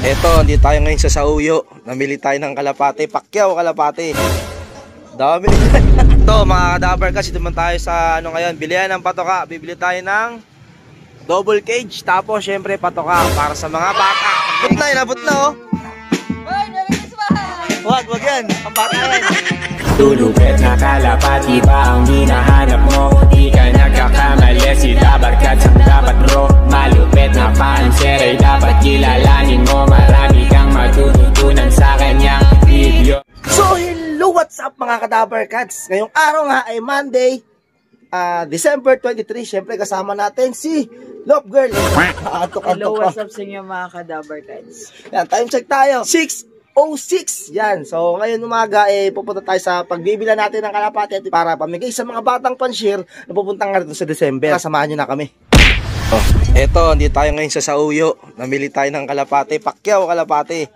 Eto, hindi tayo ngayon sa Sauyo. Namili tayo ng kalapate. Pacquiao kalapate. Dami nila. Ito mga kadabar kasi naman tayo sa ano ngayon, bilihan ng patoka. Bibili tayo ng double cage. Tapos syempre patoka para sa mga bata. Inabot na oh. Wag yan. Ang bata yan. Lulupit na kalapati ba ang hinahanap mo? Di ka nagkakamali, si Dabarkad ang dapat bro. Malupit na panser ay dapat kilalanin mo. Marami kang matututunan sa kanyang video. So hello, what's up mga kadabarkads? Ngayong araw nga ay Monday, December 23. Syempre kasama natin si Love Girl. Hello, what's up sa inyo mga kadabarkads? Yan, time check tayo. 6:06. Yan. So, ngayon umaga, pupunta tayo sa pagbibila natin ng kalapate para pamigay sa mga batang panshare na pupuntang nga dito sa December. Kasamahan nyo na kami. Oh, eto, hindi tayo ngayon sa Sauyo. Namili tayo ng kalapate. Pacquiao kalapate.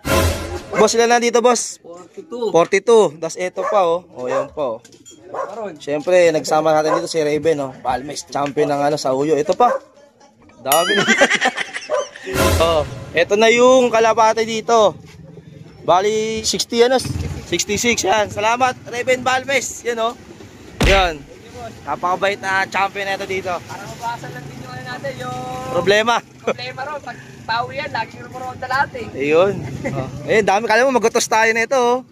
Boss, sila na dito, boss? 42. Das eto pa, oh. Oh, yan po. Siyempre, nagsama natin dito si Raven, oh. Balmes, champion ng Sauyo. Ito pa. Dami na. Oh, eto na yung kalapate dito. Bali 66 yan. Salamat Raven Balmes. Yan oh. Yan. Napakabait na champion na ito dito. Para mabawasan lang din yung natin yung Problema ron. Pag pawi yan, lagi rumoronda lahat eh. Ayun. Oh. Dami kala mo magutos tayo na ito oh.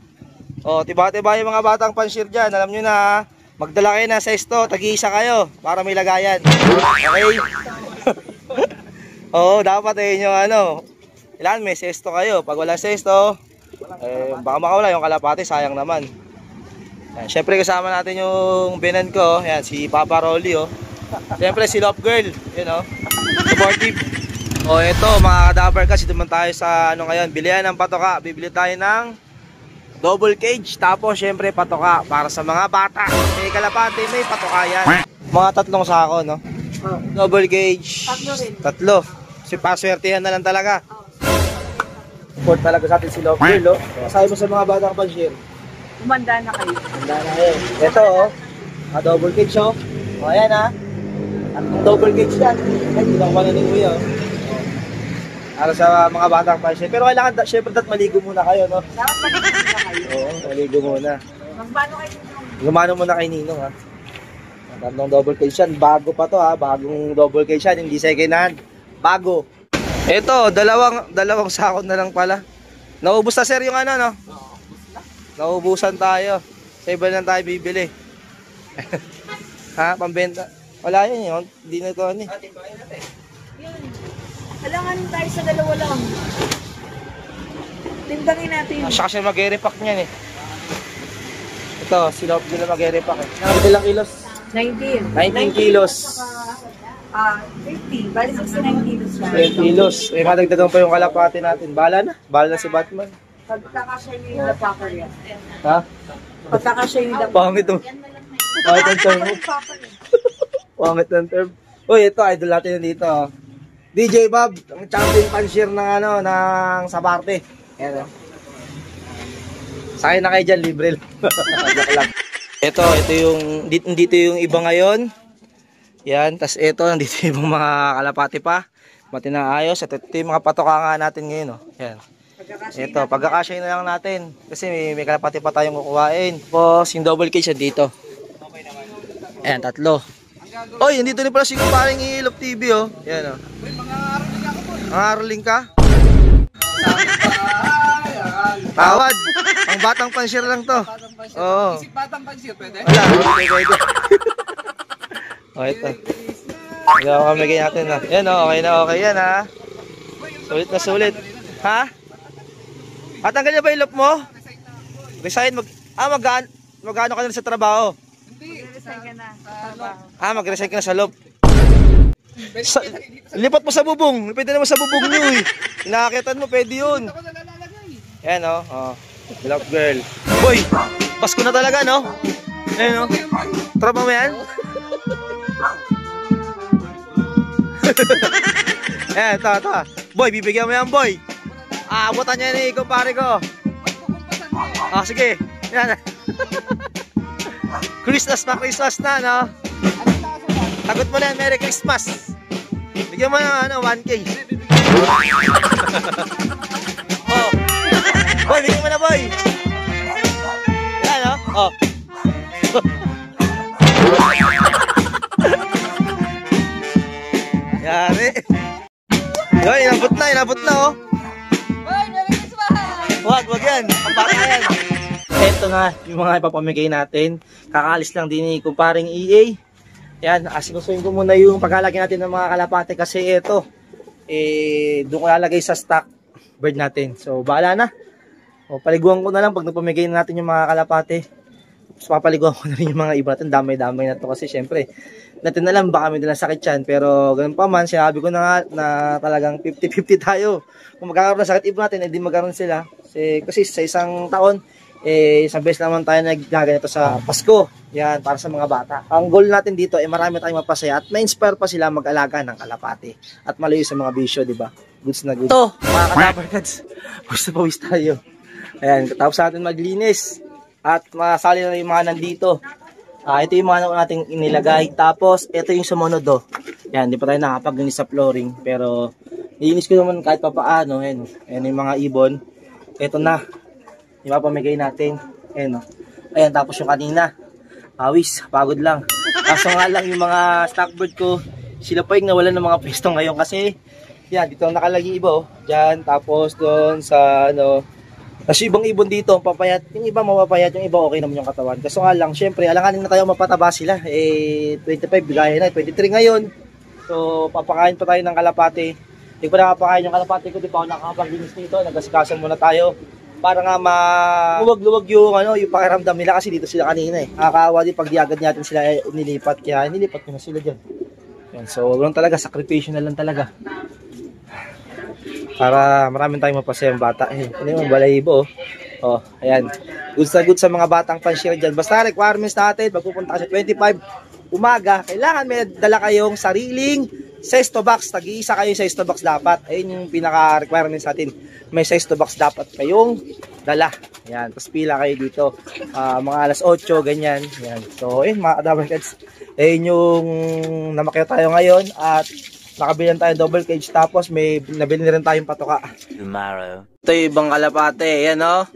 Oh, tiba-tiba yung mga batang panshare dyan. Alam nyo na, magdala kayo na sa sesto, tag-iisa kayo para may lagayan. Okay? Oo, dapat yung ilan may sesto kayo. Pag wala sesto, baka makawala yung kalapate, sayang naman. Yan, syempre kasama natin yung binan ko, yan, si Papa Rolly oh. Syempre si Love Girl, supportive. Oh, ito mga kadabar kasi naman tayo sa ngayon, bilihan ng patoka. Bibili tayo ng double cage, tapos syempre patoka para sa mga bata. May kalapate, may patoka yan. Mga 3 sako, no? Double cage. 3. Si paswertihan na lang talaga. Support talaga sa atin si Love Girl, oh. Masabi mo sa mga batang panshare. Umanda na kayo. Umanda na kayo. Ito, oh. Double cage, oh. O, ayan, ha. At double cage yan. Ay, hindi lang pala ni Kuya, oh. Para sa mga batang panshare. Pero kailangan, syempre, maligo muna kayo, no? Dapat maligo muna kayo. Oo, maligo muna. Magmano kayo Ninong? Gumano muna kay Ninong, ha. Tatlong double cage yan. Bago pa to, ha. Bagong double cage yan. Hindi second hand. Bago. Ito, dalawang sako na lang pala. Naubos na sir yung no? Naubusan tayo. Sa iba lang tayo bibili. Ha, pambenta. Wala yun. Hindi na ito Yun. Alanganin tayo sa dalawa lang. Timbangin natin. Siya kasi mag-repack niyan eh. Ito, si Love nila mag-repack eh. Ilang kilos? 19 kilos. 50. Bali 69 kilos lang. 10 kilos. Madagdagan pa yung kalapate natin. Bahala na. Bahala na si Batman. Pagkakasya nyo yung dapper yan. Ha? Pagkakasya yung dapper. Pangit ang term mo. Pangit ang term. Uy, ito, idol natin dito. DJ Bob, ang champion panshare ng ng Sabarte. Ayan o. Sakay na kayo dyan, libre lang. Ito yung, dito yung iba ngayon. Yan, tas ito, nandito yung mga kalapati pa. Mati na ayos. At ito yung mga patoka nga natin ngayon. Yan. Ito, pagkakasya na lang natin. Kasi may kalapati pa tayong kukuhain. Tapos yung double cage dito. Ayan, 3. Oy, nandito rin pala si kumparing Love TV oh. Yan oh. Mga aroling ka? Tawad. Ang batang panshare lang to. Oo. Isip batang panshare, pwede? Wala, pwede. O, ito. Ito kami ganyan natin na. Yan o, okay yan ha. Sulit na sulit. Ha? Matanggal niya ba yung loop mo? Resign. Mag-ano ka na sa trabaho? Mag-resign ka na sa trabaho. Mag-resign ka na sa loop. Lipat mo sa bubong. Pwede naman sa bubong nyo eh. Inakitan mo, pwede yun. Yan o. Love Girl. Boy, Pasko na talaga no? Ayan o. Tropa mo yan? Ito. Boy, bibigyan mo yan, boy. Aabutan niya ni kumpare ko. Sige. Yan. Christmas na, no? Tagot mo na yan, Merry Christmas. Bigyan mo na 1K. na oh. Wag yan. Pambata yan. Ito na yung mga ipapamigay natin. Kakaalis lang din ni kumparing EA. Yan, asinusuin ko muna yung paglalagay natin ng mga kalapate kasi ito, doon ko lalagay sa stock bird natin. So, bahala na. O, paliguan ko na lang pag napamigay natin yung mga kalapate. Tapos papaliguan ko na rin yung mga iba natin. Damay-damay na to kasi syempre, natin na lang baka may dalang sakit yan. Pero ganun pa man, sinabi ko na nga na talagang 50-50 tayo. Kung magkakaroon ng sakit iba natin, hindi magkaroon sila. Kasi sa isang taon, isang beses naman tayo naggaganito sa Pasko. Yan, para sa mga bata. Ang goal natin dito ay marami tayong mapasaya at ma-inspire pa sila mag-alaga ng kalapate. At malayo sa mga bisyo, di ba? Goods na goods. Ito, mga kadabarkads. Gusto pa wis tayo. Ayan, tapos natin maglinis. At masali na yung mga nandito. Ito yung mga nating inilagay. Tapos, ito yung sumunod do. Yan, di pa tayo nakapaglinis sa flooring. Pero, nilinis ko naman kahit pa paano. Ayan yung mga ibon. Ito na. Yung mapamigay natin. Ayan, tapos yung kanina. Awis, pagod lang. Kaso nga lang yung mga stockbird ko, sila pa yung nawalan ng mga pwesto ngayon kasi, yan, dito nakalagi iba, oh. Diyan, tapos doon sa, kasi ibang ibon dito, papayat, yung iba mapapayat, yung iba okay naman yung katawan. Kaso nga lang, syempre, alanganin na tayo mapataba sila. 25, bigaya na, 23 ngayon. So, papakain pa tayo ng kalapate. Hindi pa nakapakain yung kalapate ko, di pa ako nakakapaglinis nito, nagasikasan muna tayo. Para nga luwag-luwag yung yung pakiramdam nila kasi dito sila kanina eh. Nakakaawa din pag diagad natin sila nilipat, kaya nilipat ko na sila diyan. Yan, so wala talaga, sakripisyo na lang talaga. Para maraming tayong mapasayang bata. Ano yung balahibo oh. Ayan. Good sa mga batang pan-share diyan. Basta requirements natin pag pupunta ka sa 25 umaga, kailangan may dala kayong sariling sesto box. Tag-iisa kayo sa sesto box dapat. Ayun yung pinaka-requirements natin. May sesto box dapat kayong dala. Yan. Tapos pila kayo dito. Mga alas 8, ganyan. Yan. So, mga kadabarkads. Ayun yung namakyaw tayo ngayon. At nakabilan tayo double cage. Tapos may nabili rin tayong patoka. Tomorrow. Ito yung ibang kalapate. Yan o.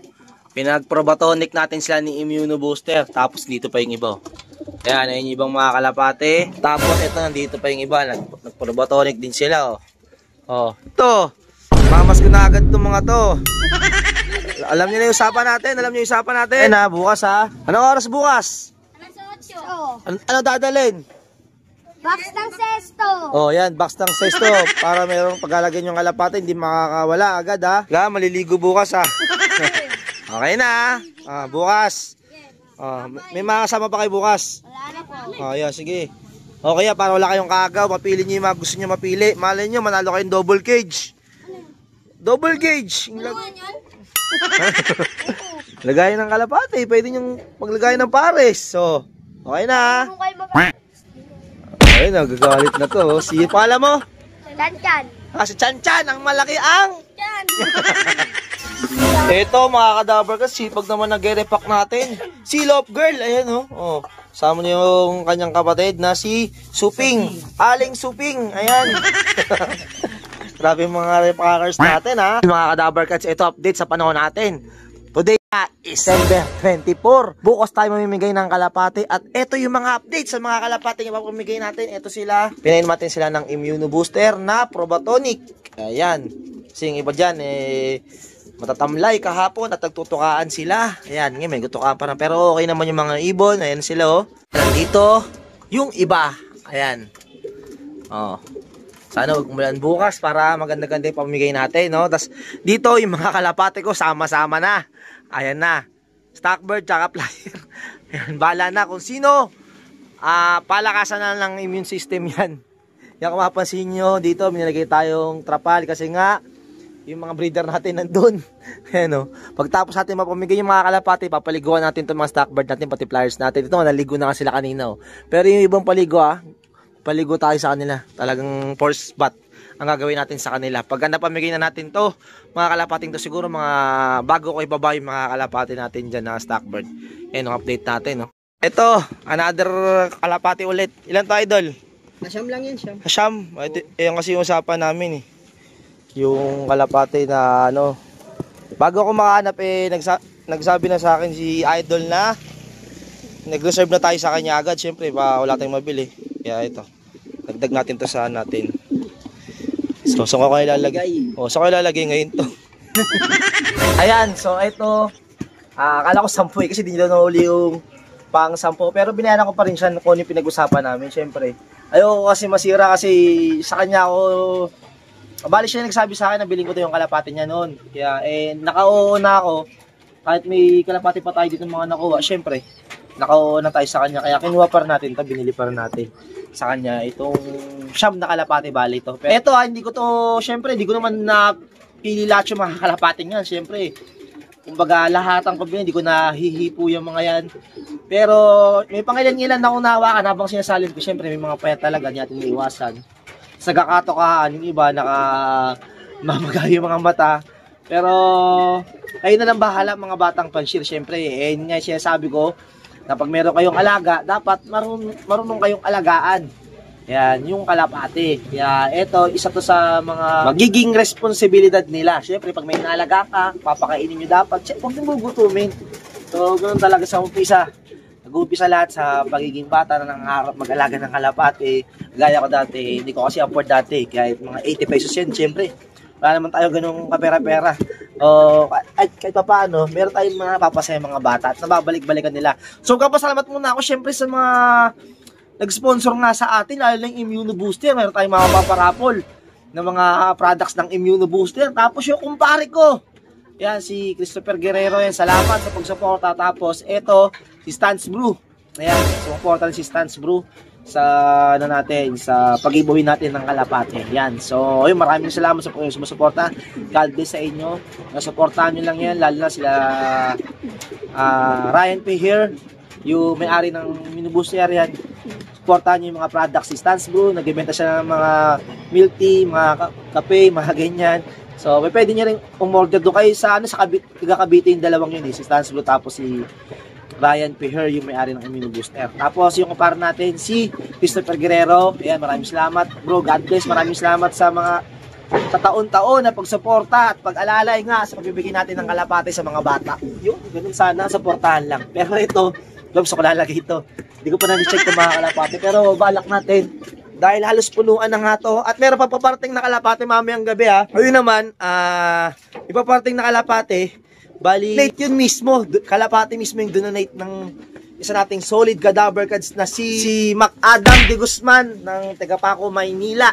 Pinag-probatonic natin sila ni Immuno Booster. Tapos dito pa yung iba. Ayan, ayun yung ibang mga kalapate. Tapos ito, nandito pa yung iba. Nag-probatonic din sila, oh. Ito. Mamas ko na agad itong mga to. Alam niyo na yung usapan natin. Bukas ha. Anong oras bukas? Alas 8. Ano dadalhin? Box ng sesto. Oh, yan, box ng sesto. Para mayroong paglalagyan yung kalapate, hindi makakawala agad ha. Kaya maliligo bukas ha. Okay na ha. Bukas. May mga kasama pa kayo bukas? Wala na po. Yan, sige. Okay para wala kayong kagaw, mapili nyo yung mga gusto nyo mapili. Malay nyo, manalo kayong double cage. Double cage. Ano yan? Lagay ng kalapate, pwede nyo maglagay ng pares. So, okay na. Ay, nagagalit na to. Si pala mo? Chan-chan. Si Chan-chan, ang malaki ang. Chan. Ito mga kadabar kasi pag naman nag-repack natin. Si Love Girl, ayan oh. Sama niyo yung kanyang kapatid na si Suping. Aling Suping, ayan. Grabe mga repackers natin ha. Mga kadabar kasi ito update sa panahon natin. Today is December 24. Bukas tayo mamimigay ng kalapate. At ito yung mga updates sa mga kalapate yung papamigay natin. Ito sila. Pinain natin sila ng Immuno Booster na Probatonic. Ayan. Kasi yung iba dyan matatamlay kahapon at nagtutukaan sila. Ayan. Ngayon may gutukaan pa na. Pero okay naman yung mga ibon. Ayan sila oh. Nandito yung iba. Ayan. Sana huwag umulan bukas para maganda-ganda yung pamimigay natin, no? Tapos dito yung mga kalapate ko sama-sama na. Ayan na. Stockbird tsaka flyer. Ayan, bahala na kung sino. Palakasan na ng immune system yan. Yan kung mapansin nyo, dito minilagay tayong trapal kasi nga yung mga breeder natin nandun. Ayan o. Pagtapos natin mapamigay yung mga kalapate, papaliguan natin itong mga stockbird natin, pati flyers natin. Ito, naligo na nga sila kanina o. Pero yung ibang paligo paligo tayo sa kanila. Talagang force bath ang gagawin natin sa kanila. Pag napamigay na natin to, mga kalapating to, siguro mga bago ko ibaba yung mga kalapati natin dyan na stockbird. Ayan, update natin. No? Ito, another kalapati ulit. Ilan to, idol? Nasyam lang yan, Syam. Nasyam? Ayan kasi yung usapan namin yung kalapati na bago ko makahanap nagsabi na sa akin si idol na nag-reserve na tayo sa kanya agad. Siyempre, wala tayong mabili. Kaya ito, dagdag natin to sa natin. So, saan ko kayo ilalagay? O, saan ko ilalagay ngayon to? Ayan, so ito, akala ko 10 kasi di nila nahuli yung pang 10. Pero binayaran ko pa rin siya kung yung pinag-usapan namin. Siyempre, ayoko kasi masira kasi sa kanya ako, bali siya nagsabi sa akin na bilhin ko to yung kalapati niya noon. Kaya, naka-oo na ako. Kahit may kalapati pa tayo dito mga nakuha, siyempre, naka-oo na tayo sa kanya. Kaya kinuha pa rin natin ito, binili pa rin natin sa kanya itong siyam na kalapati bali ito. Pero ito hindi ko to, siyempre, hindi ko naman napili lahat yung mga kalapati niyan. Siyempre, kumbaga lahatang ko hindi ko nahihipo yung mga yan. Pero may pangilan-ilan na akong nahawakan habang sinasalin ko. Siyempre, may mga payat talaga, hindi natin iiwasan. Sa gakatokahan, yung iba, mamagay yung mga mata. Pero, kayo na lang bahala mga batang panshir. Siyempre, yun nga sinasabi ko, na pag meron kayong alaga, dapat marunong kayong alagaan. Yan, yung kalapati. Kaya ito, isa to sa mga magiging responsibilidad nila. Siyempre, pag may naalaga ka, papakainin nyo dapat. Huwag nyo gugutumin. So, ganoon talaga sa umpisa. Nag-uumpisa lahat sa pagiging bata na nangarap mag-alaga ng kalapati. Gaya ko dati, hindi ko kasi afford dati. Kaya mga 80 pesos yan, siyempre. Wala naman tayo ganung kapera-pera. O, kahit pa paano, meron tayong mga papasaya mga bata at nababalik-balikan nila. So, kapasalamat muna ako syempre sa mga nag-sponsor nga sa atin, lalo ng Immunobooster. Meron tayong mga paparapol ng mga products ng Immunobooster. Tapos yung kumpare ko, yan, si Christopher Guerrero, yan, salamat sa pagsuporta. Tapos, eto, si Stance Brew. Ayan, sumuporta rin si Stance Brew sa natin sa pag-ibuhin natin ng kalapate. Yan. So, ayun, maraming salamat sa sumusuporta. God bless sa inyo. Nasuportahan niyo lang yan, lalo na sila Ryan P. here, yung may-ari ng Immunobooster yan. Suportahan niyo yung mga products si Stance Brew. Nagbebenta siya ng mga milk tea, mga kape, mga ganyan. So, pwede niyo rin umorder doon kayo sa sa Cavite yung dalawang yun, si Stance Brew tapos si Ryan P. here, yung may-ari ng Immunobooster. Tapos yung kumpara natin si Christopher Guerrero. Ayan, maraming salamat bro, God bless. Maraming salamat sa mga sa taon-taon na pagsuporta at pag-alalay nga sa pagbibigay natin ng kalapate sa mga bata. Yun, ganun sana, suportahan lang. Pero ito, gusto ko lalagay ito. Hindi ko pa na-check itong mga kalapate, pero balak natin. Dahil halos punuan na nga to. At meron pa paparting na kalapate mamayang gabi ha. Ayun naman, ipaparting na kalapate. Bali, late yun mismo. Kalapati mismo yung donate ng isa nating solid cadaver cards na si Mac Adam de Guzman ng Tagapaco, Maynila.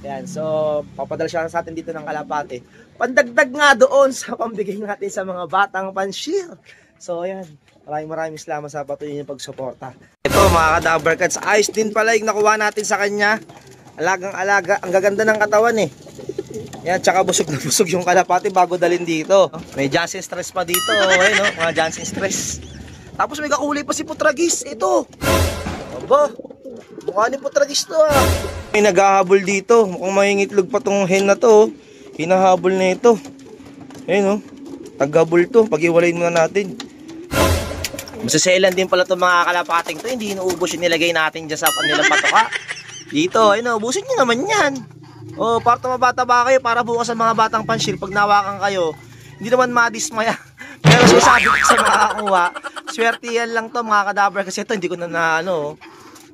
Yan, so papadala siya sa atin dito ng kalapati. Pandagdag nga doon sa pambigay natin sa mga batang panshir. So ayan, maraming salamat sa patuloy niyong pagsuporta. Ito mga cadaver cards, ayos din pala yung nakuha natin sa kanya. Alagang-alaga, ang gaganda ng katawan eh. Yan, tsaka busog na busog yung kalapati bago dalhin dito. May Jansen stress pa dito, okay, no? Mga Jansen stress. Tapos may kakulay pa si Putragis, ito. Aba, mukha ni Putragis to ah. May naghahabol dito, mukhang mahingitlog pa tong hen na to. Hinahabol na ito. Ayun, no? Taghabol to, pag-iwalayin muna natin. Masaselan din pala itong mga kalapating to, hindi inuubos yung nilagay natin dyan sa kanilang patoka. Dito, ayun, ubusin nyo naman yan. Oh, para mabata ba kayo para bukas sa mga batang panshir pag nawakan kayo, hindi naman madismaya. Pero sinasabi ko sa mga kakuha, swerte yan lang to mga cadaver kasi ito hindi ko na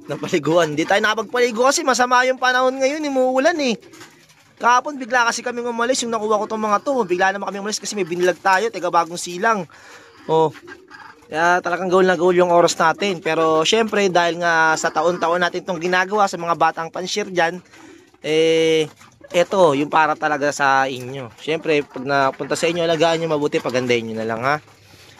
napaliguan. Hindi tayo nakapagpaligo kasi masama yung panahon ngayon, umuulan eh. Kahapon bigla kasi kami umalis, yung nakuha ko tong mga to, bigla naman kami umalis kasi may binilag tayo, taga bagong silang. Oh, kaya talagang goal na goal yung oras natin. Pero syempre dahil nga sa taon-taon natin itong ginagawa sa mga batang panshir dyan, eto, yung para talaga sa inyo. Siyempre, pag napunta sa inyo, alagaan nyo mabuti, pagandahin nyo na lang ha.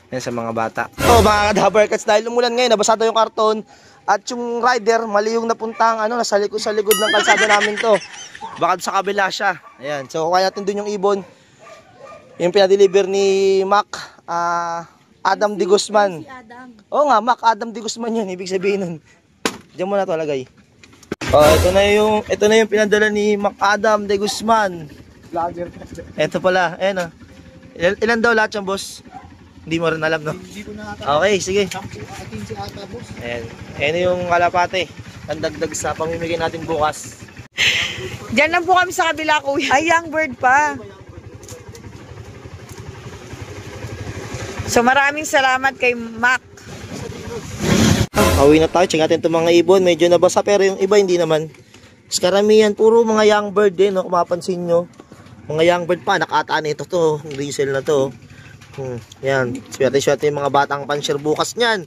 Yan sa mga bata. Oh, mga cadaver cards, dahil umulan ngayon, nabasado yung karton. At yung rider, mali yung napuntang, nasa likod ng kalsada namin to. Baka sa kabila siya. Ayan, so kaya natin dun yung ibon. Yung pinadeliver ni Mac, Adam de Guzman. Oo nga, Mac Adam de Guzman yun, ibig sabihin nun. Diyan mo na to lagay. Ito na yung pinadala ni Mac Adam de Guzman. Ito pala, ayan ilan daw lahat yung boss? Hindi mo rin alam, no? Okay, sige. Ayan yung kalapate. Ang dagdag sa pamimigay natin bukas. Diyan lang po kami sa kabila, kuya. Ay, young bird pa. So maraming salamat kay Mac. Hawi na tayo, check natin itong mga ibon. Medyo nabasa pero yung iba hindi naman. Karamihan, puro mga young bird din, no? Kung mapansin nyo. Mga young bird pa, nakataan ito to, diesel na to. Yan, swerte-swerte yung mga batang pansir bukas niyan.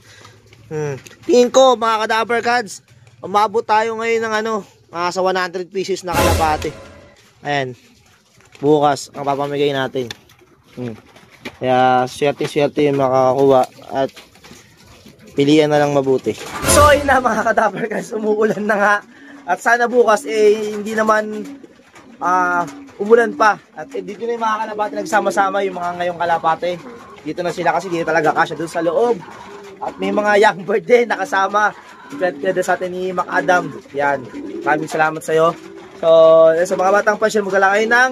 Tingin ko, mga Kadaver Cats, umabot tayo ngayon ng sa 100 pieces na kalapate. Ayan, bukas ang papamigay natin. Kaya swerte-swerte yung makakakuha at pilihan na lang mabuti. So yun na mga Kadaver Cats, umuulan na nga. At sana bukas hindi naman umulan pa. At dito na yung mga kalapate nagsama-sama, yung mga ngayong kalapate. Dito na sila kasi dito talaga kasya doon sa loob. At may mga young bird din nakasama. Ipinad sa atin ni Mac Adam. Yan. Maraming salamat sa iyo. So, sa mga batang pansir, magdala kayo ng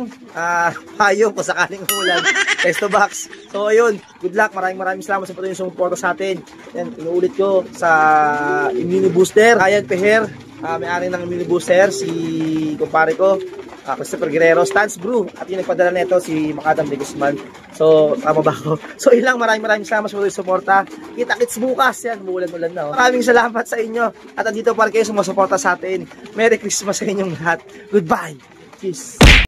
payong kung sakaling umulan. Testo box. So, ayun. Good luck. Maraming salamat sa patuloy yung sumuporta sa atin. Yan, inuulit ko sa Immune Booster. Ryan Peher. May-ari ng Immune Booster. Si kumpare ko. Christopher Guerrero, Stance Brew. At yung nagpadala nito si Macadam de Guzman. So, tama ba ako? So, ilang maraming salamat sa suporta. Kita-kits bukas. Yan, umulan-ulan na. Maraming salamat sa inyo. At andito pa rin kayo sumusuporta sa atin. Merry Christmas sa inyong lahat. Goodbye. Peace.